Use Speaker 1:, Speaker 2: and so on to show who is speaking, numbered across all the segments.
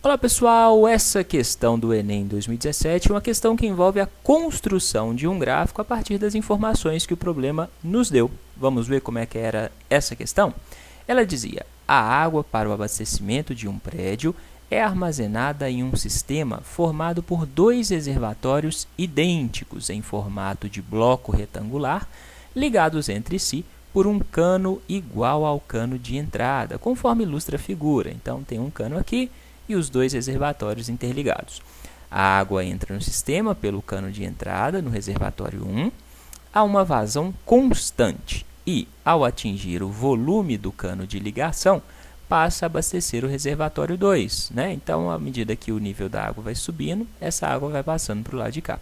Speaker 1: Olá pessoal, essa questão do Enem 2017 é uma questão que envolve a construção de um gráfico a partir das informações que o problema nos deu. Vamos ver como é que era essa questão? Ela dizia: a água para o abastecimento de um prédio é armazenada em um sistema formado por dois reservatórios idênticos em formato de bloco retangular, ligados entre si por um cano igual ao cano de entrada, conforme ilustra a figura. Então, tem um cano aqui e os dois reservatórios interligados. A água entra no sistema pelo cano de entrada, no reservatório 1. Há uma vazão constante e, ao atingir o volume do cano de ligação, passa a abastecer o reservatório 2. Então, à medida que o nível da água vai subindo, essa água vai passando para o lado de cá.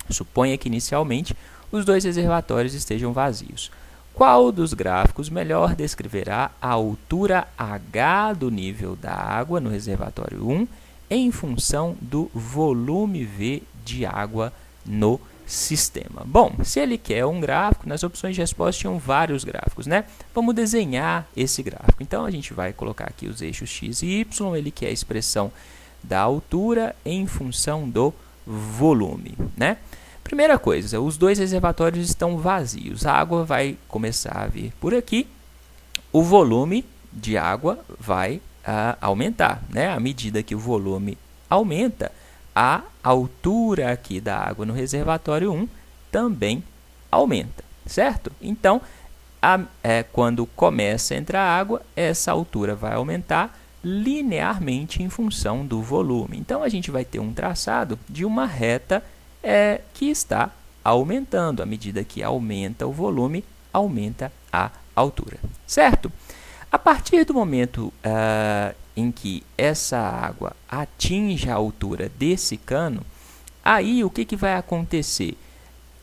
Speaker 1: Suponha que, inicialmente, os dois reservatórios estejam vazios. Qual dos gráficos melhor descreverá a altura H do nível da água no reservatório 1 em função do volume V de água no sistema? Bom, se ele quer um gráfico, nas opções de resposta tinham vários gráficos, Vamos desenhar esse gráfico. Então, a gente vai colocar aqui os eixos x e y, ele quer a expressão da altura em função do volume, Primeira coisa, os dois reservatórios estão vazios. A água vai começar a vir por aqui. O volume de água vai aumentar. À medida que o volume aumenta, a altura aqui da água no reservatório 1 também aumenta, certo? Então, quando começa a entrar água, essa altura vai aumentar linearmente em função do volume. Então, a gente vai ter um traçado de uma reta que está aumentando. À medida que aumenta o volume, aumenta a altura, certo? A partir do momento em que essa água atinge a altura desse cano, aí o que vai acontecer?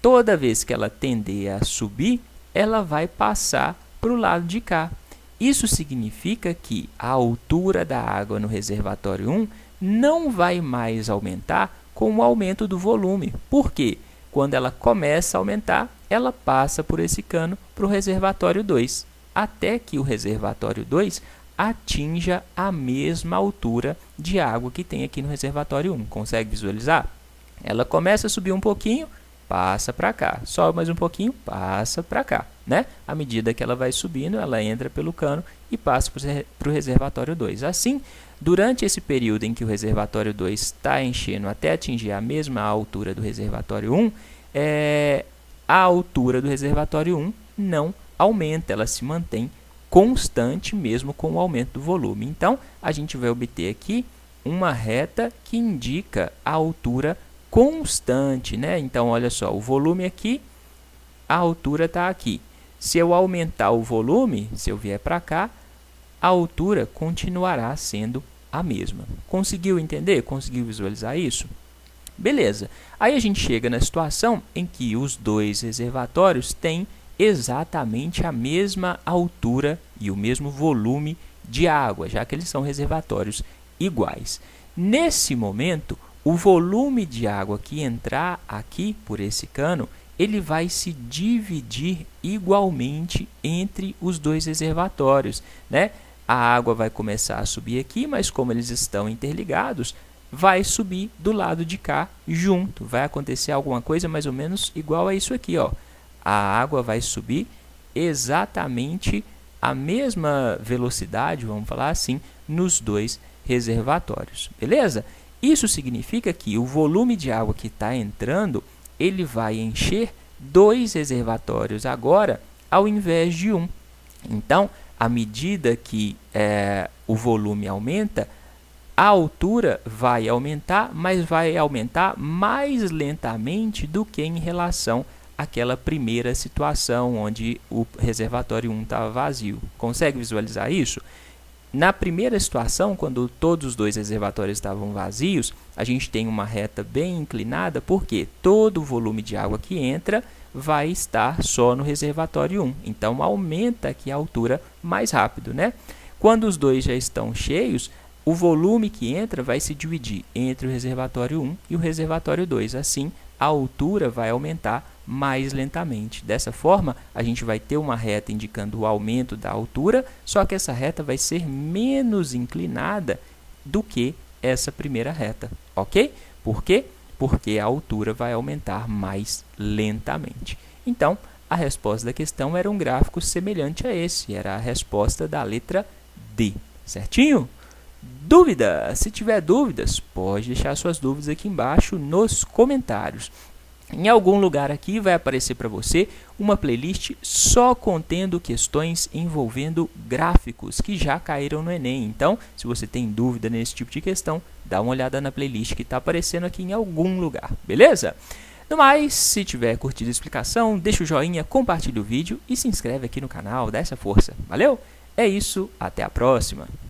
Speaker 1: Toda vez que ela tender a subir, ela vai passar para o lado de cá. Isso significa que a altura da água no reservatório 1 não vai mais aumentar com o aumento do volume. Por quê? Quando ela começa a aumentar, ela passa por esse cano para o reservatório 2, até que o reservatório 2 atinja a mesma altura de água que tem aqui no reservatório 1. Consegue visualizar? Ela começa a subir um pouquinho, passa para cá. Sobe mais um pouquinho, passa para cá. À medida que ela vai subindo, ela entra pelo cano e passa para o reservatório 2. Assim, durante esse período em que o reservatório 2 está enchendo até atingir a mesma altura do reservatório 1, a altura do reservatório 1 não aumenta, ela se mantém constante mesmo com o aumento do volume. Então, a gente vai obter aqui uma reta que indica a altura constante. Então, olha só, o volume aqui, a altura está aqui. Se eu aumentar o volume, se eu vier para cá, a altura continuará sendo a mesma. Conseguiu entender? Conseguiu visualizar isso? Beleza. Aí a gente chega na situação em que os dois reservatórios têm exatamente a mesma altura e o mesmo volume de água, já que eles são reservatórios iguais. Nesse momento, o volume de água que entrar aqui por esse cano, ele vai se dividir igualmente entre os dois reservatórios, A água vai começar a subir aqui, mas como eles estão interligados, vai subir do lado de cá junto. Vai acontecer alguma coisa mais ou menos igual a isso aqui, ó. A água vai subir exatamente a mesma velocidade, vamos falar assim, nos dois reservatórios, beleza? Isso significa que o volume de água que está entrando, ele vai encher dois reservatórios agora, ao invés de um. Então, à medida que o volume aumenta, a altura vai aumentar, mas vai aumentar mais lentamente do que em relação àquela primeira situação, onde o reservatório 1 estava vazio. Consegue visualizar isso? Na primeira situação, quando todos os dois reservatórios estavam vazios, a gente tem uma reta bem inclinada, porque todo o volume de água que entra vai estar só no reservatório 1. Então, aumenta aqui a altura mais rápido, Quando os dois já estão cheios, o volume que entra vai se dividir entre o reservatório 1 e o reservatório 2. Assim, a altura vai aumentar mais lentamente. Dessa forma, a gente vai ter uma reta indicando o aumento da altura, só que essa reta vai ser menos inclinada do que essa primeira reta, ok? Por quê? Porque a altura vai aumentar mais lentamente. Então, a resposta da questão era um gráfico semelhante a esse, era a resposta da letra D, certinho? Dúvida? Se tiver dúvidas, pode deixar suas dúvidas aqui embaixo nos comentários. Em algum lugar aqui vai aparecer para você uma playlist só contendo questões envolvendo gráficos que já caíram no Enem. Então, se você tem dúvida nesse tipo de questão, dá uma olhada na playlist que está aparecendo aqui em algum lugar, beleza? No mais, se tiver curtido a explicação, deixa o joinha, compartilha o vídeo e se inscreve aqui no canal, dá essa força. Valeu? É isso, até a próxima!